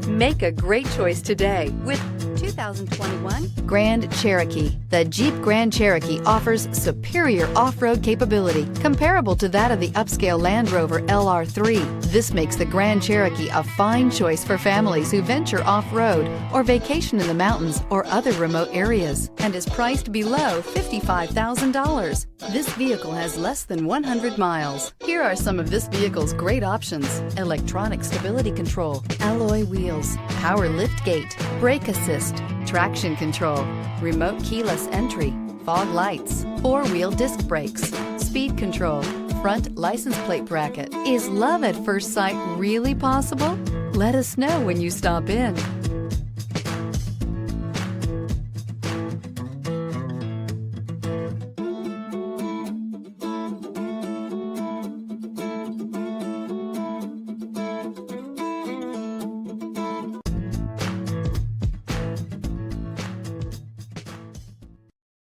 Make a great choice today with 2021 Grand Cherokee. The Jeep Grand Cherokee offers superior off-road capability comparable to that of the upscale Land Rover LR3. This makes the Grand Cherokee a fine choice for families who venture off-road or vacation in the mountains or other remote areas, and is priced below $55,000. This vehicle has less than 100 miles. Here are some of this vehicle's great options: electronic stability control, alloy wheels, power lift gate, brake assist, traction control, remote keyless entry, fog lights, four-wheel disc brakes, speed control, front license plate bracket. Is love at first sight really possible? Let us know when you stop in.